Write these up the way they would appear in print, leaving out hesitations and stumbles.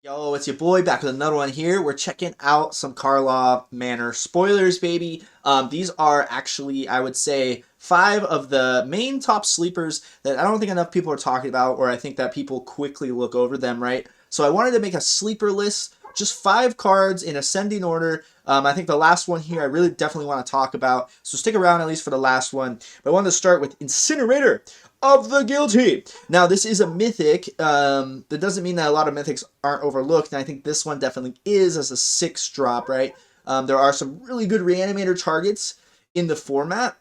Yo, it's your boy back with another one here. We're checking out some Karlov Manor spoilers, baby. These are actually, I would say, 5 of the main top sleepers that I don't think enough people are talking about, or I think that people quickly look over them, right? So I wanted to make a sleeper list, just 5 cards in ascending order. I think the last one here I really definitely want to talk about, so stick around at least for the last one. But I wanted to start with Incinerator of the Guilty. Now, this is a mythic. That doesn't mean that a lot of mythics aren't overlooked, and I think this one definitely is as a 6 drop, right? There are some really good reanimator targets in the format.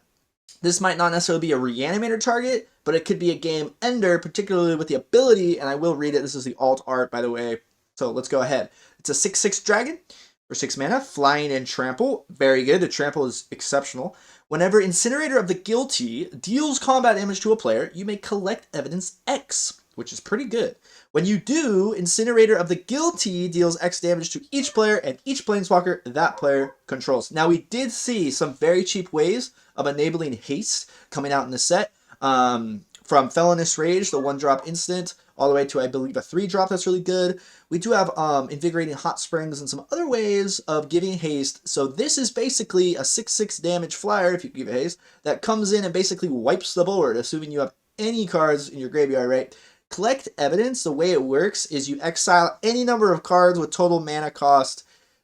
This might not necessarily be a reanimator target, but it could be a game ender, particularly with the ability, and I will read it. This is the alt art, by the way. So let's go ahead. It's a 6/6 dragon for 6 mana, flying and trample. Very good. The trample is exceptional. Whenever Incinerator of the Guilty deals combat damage to a player, you may collect evidence X, which is pretty good. When you do, Incinerator of the Guilty deals X damage to each player and each planeswalker that player controls. Now, we did see some very cheap ways of enabling haste coming out in the set. From Felonious Rage, the 1-drop instant, all the way to, I believe, a 3-drop that's really good. We do have Invigorating Hot Springs and some other ways of giving haste. So this is basically a 6/6 damage flyer, if you give it haste, that comes in and basically wipes the board, assuming you have any cards in your graveyard, right? Collect evidence, the way it works is you exile any number of cards with total mana cost,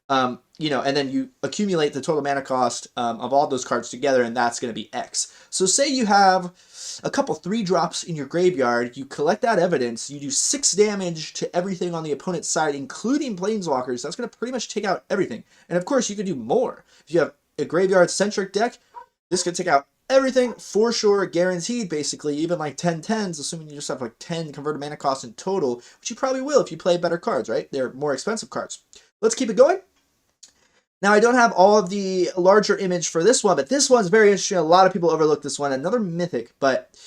and then you accumulate the total mana cost of all those cards together, and that's going to be X. So say you have a couple 3-drops in your graveyard, you collect that evidence, you do 6 damage to everything on the opponent's side, including planeswalkers. That's going to pretty much take out everything. And of course, you could do more. If you have a graveyard-centric deck, this could take out everything for sure, guaranteed, basically, even like 10/10s, assuming you just have like 10 converted mana costs in total, which you probably will if you play better cards, right? They're more expensive cards. Let's keep it going. Now, I don't have all of the larger image for this one, but this one's very interesting. A lot of people overlook this one. Another mythic, but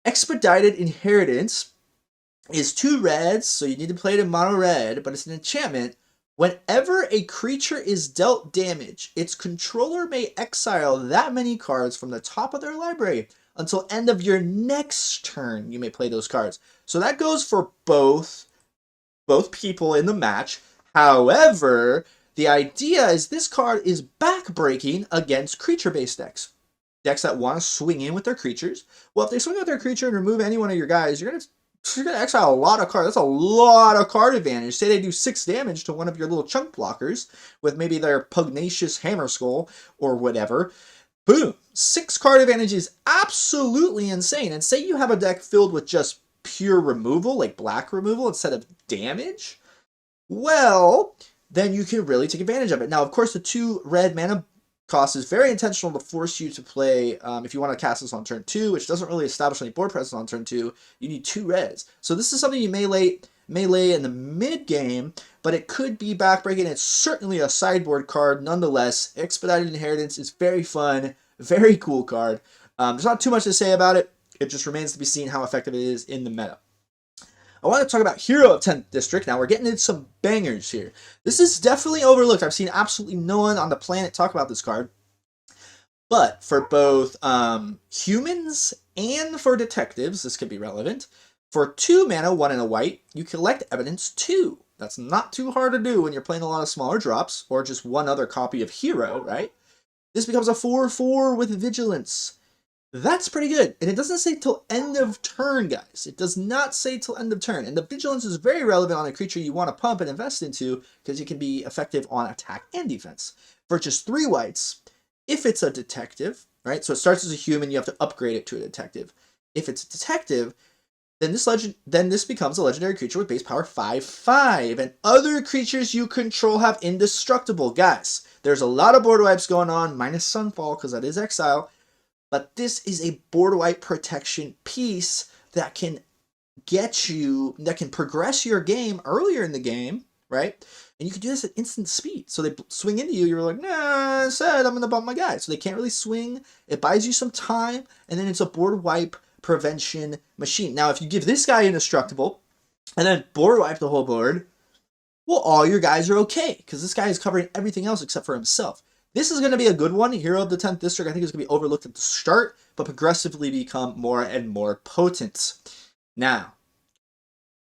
Expedited Inheritance is 2 reds, so you need to play it in mono red, but it's an enchantment. Whenever a creature is dealt damage, its controller may exile that many cards from the top of their library until end of your next turn. You may play those cards. So that goes for both people in the match. However, the idea is this card is backbreaking against creature-based decks. Decks that want to swing in with their creatures. Well, if they swing with their creature and remove any one of your guys, you're gonna exile a lot of cards. That's a lot of card advantage. Say they do 6 damage to one of your little chunk blockers with maybe their Pugnacious Hammer Skull or whatever. Boom! 6 card advantage is absolutely insane. And say you have a deck filled with just pure removal, like black removal instead of damage. Well, then you can really take advantage of it. Now, of course, the 2 red mana cost is very intentional to force you to play, if you want to cast this on turn 2, which doesn't really establish any board presence on turn 2, you need 2 reds. So this is something you may lay in the mid-game, but it could be backbreaking. It's certainly a sideboard card nonetheless. Expedited Inheritance is very fun, very cool card. There's not too much to say about it. It just remains to be seen how effective it is in the meta. I want to talk about Hero of 10th District. Now, we're getting into some bangers here. This is definitely overlooked. I've seen absolutely no one on the planet talk about this card. But for both humans and for detectives, this could be relevant. For 2 mana, 1 and a white, you collect evidence 2. That's not too hard to do when you're playing a lot of smaller drops, or just one other copy of Hero, right? This becomes a 4/4 with Vigilance. That's pretty good. And it doesn't say till end of turn, guys. It does not say till end of turn. And the Vigilance is very relevant on a creature you want to pump and invest into because it can be effective on attack and defense. For just 3 whites, if it's a detective, right? So it starts as a human, you have to upgrade it to a detective. If it's a detective, then this becomes a legendary creature with base power 5/5. And other creatures you control have indestructible. Guys, there's a lot of board wipes going on, minus Sunfall because that is exile. But this is a board wipe protection piece that can progress your game earlier in the game, right? And you can do this at instant speed. So they swing into you, you're like, nah, I said I'm going to bump my guy. So they can't really swing. It buys you some time, and then it's a board wipe prevention machine. Now, if you give this guy indestructible, and then board wipe the whole board, well, all your guys are okay, because this guy is covering everything else except for himself. This is going to be a good one. Hero of the 10th District, I think, is going to be overlooked at the start, but progressively become more and more potent. Now,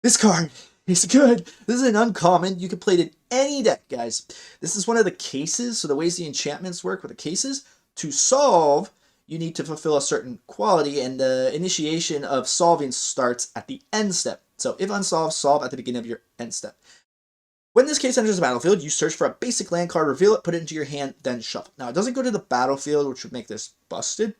this card He's good. This is an uncommon. You can play it in any deck, guys. This is one of the cases. So the ways the enchantments work with the cases, to solve, you need to fulfill a certain quality, and the initiation of solving starts at the end step. So if unsolved, solve at the beginning of your end step. When this case enters the battlefield, you search for a basic land card, reveal it, put it into your hand, then shuffle. Now, it doesn't go to the battlefield, which would make this busted,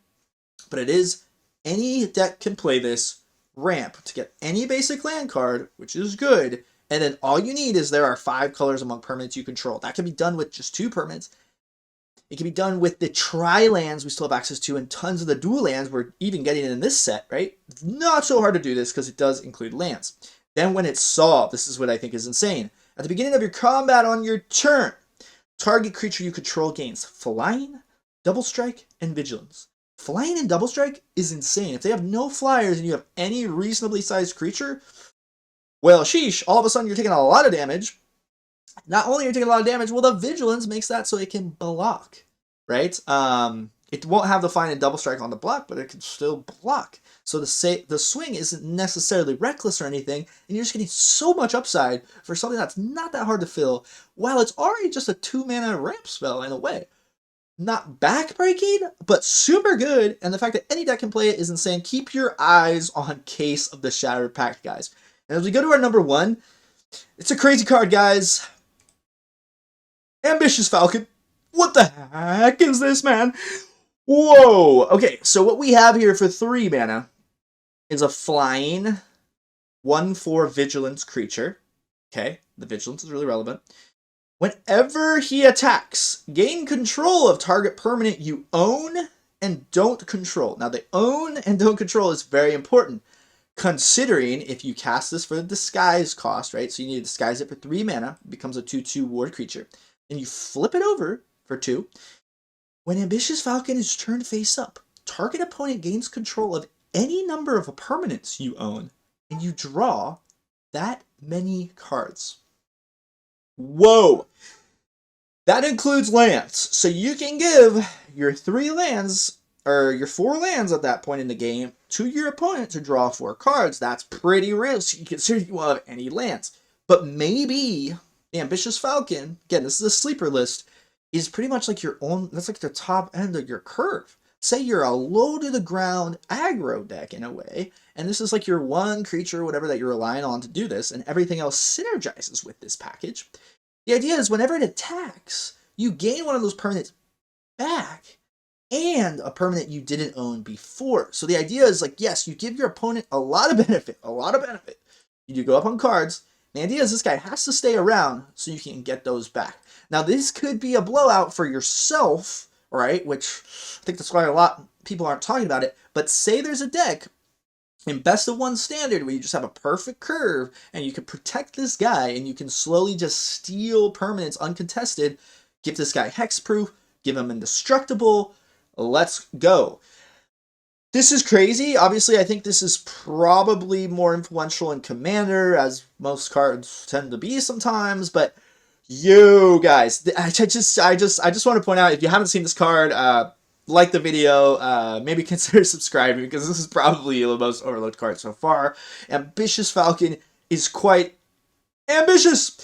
but it is, any deck can play this ramp to get any basic land card, which is good, and then all you need is there are 5 colors among permanents you control. That can be done with just 2 permanents. It can be done with the tri-lands we still have access to, and tons of the dual lands we're even getting in this set, right? It's not so hard to do this because it does include lands. Then when it's solved, this is what I think is insane. At the beginning of your combat on your turn, target creature you control gains Flying, Double Strike, and Vigilance. Flying and Double Strike is insane. If they have no flyers and you have any reasonably sized creature, well, sheesh, all of a sudden you're taking a lot of damage. Not only are you taking a lot of damage, well, the Vigilance makes that so it can block, right? It won't have the Flying and Double Strike on the block, but it can still block. So the swing isn't necessarily reckless or anything, and you're just getting so much upside for something that's not that hard to fill, while it's already just a 2-mana ramp spell in a way. Not backbreaking, but super good, and the fact that any deck can play it is insane. Keep your eyes on Case of the Shattered Pact, guys. And as we go to our number 1, it's a crazy card, guys. Ambitious Falcon. What the heck is this, man? Whoa! Okay, so what we have here for 3 mana is a flying 1/4 Vigilance creature. Okay, the Vigilance is really relevant. Whenever he attacks, gain control of target permanent you own and don't control. Now, the own and don't control is very important, considering if you cast this for the disguise cost, right? So you need to disguise it for 3 mana, it becomes a 2/2 ward creature. And you flip it over for 2. When Ambitious Falcon is turned face up, target opponent gains control of any number of permanents you own, and you draw that many cards. Whoa! That includes lands. So you can give your 3 lands, or your 4 lands at that point in the game, to your opponent to draw 4 cards. That's pretty real, so you consider you will have any lands. But maybe the Ambitious Falcon, again, this is a sleeper list, is pretty much like your own, that's like the top end of your curve. Say you're a low-to-the-ground aggro deck in a way, and this is like your one creature, whatever, that you're relying on to do this, and everything else synergizes with this package. The idea is whenever it attacks, you gain one of those permanents back, and a permanent you didn't own before. So the idea is like, yes, you give your opponent a lot of benefit, You do go up on cards. The idea is this guy has to stay around so you can get those back. Now, this could be a blowout for yourself, right? Which I think that's why a lot of people aren't talking about it. But say there's a deck in Best of 1 Standard where you just have a perfect curve and you can protect this guy and you can slowly just steal permanents uncontested, give this guy hexproof, give him indestructible. Let's go. This is crazy. Obviously, I think this is probably more influential in Commander, as most cards tend to be sometimes, but yo, guys, I just want to point out, if you haven't seen this card, like the video, maybe consider subscribing, because this is probably the most overlooked card so far. Ambitious Falcon is quite ambitious.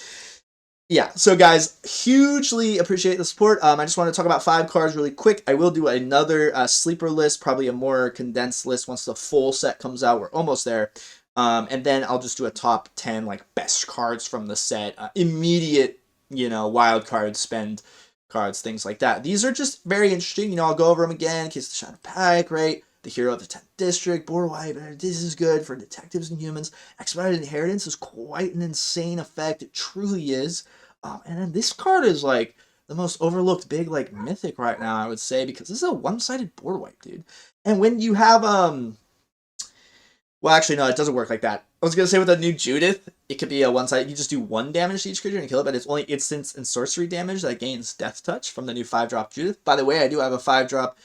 Yeah, so guys, hugely appreciate the support. I just want to talk about 5 cards really quick. I will do another sleeper list, probably a more condensed list once the full set comes out. We're almost there. And then I'll just do a top 10, like, best cards from the set. Immediate, wild cards, spend cards, things like that. These are just very interesting. I'll go over them again in case the Shadow Pact, right? The Hero of the 10th District, Board Wipe, this is good for detectives and humans. Expedited Inheritance is quite an insane effect. It truly is. And then this card is like the most overlooked big like mythic right now, I would say, because this is a one-sided board wipe, dude. And when you have well, actually no, it doesn't work like that. I was gonna say with a new Judith, it could be a one-sided. You just do 1 damage to each creature and kill it, but it's only instants and sorcery damage that gains Death Touch from the new 5-drop Judith. By the way, I do have a 5-drop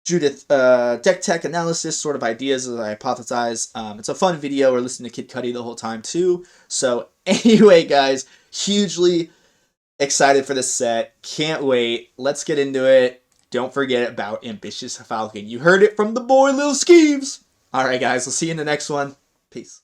Judith deck tech analysis sort of ideas as I hypothesize. It's a fun video. We're listening to Kid Cudi the whole time too. So anyway, guys, hugely excited for this set. Can't wait. Let's get into it. Don't forget about Ambitious Falcon. You heard it from the boy, Lil Skeeves. All right, guys. We'll see you in the next one. Peace.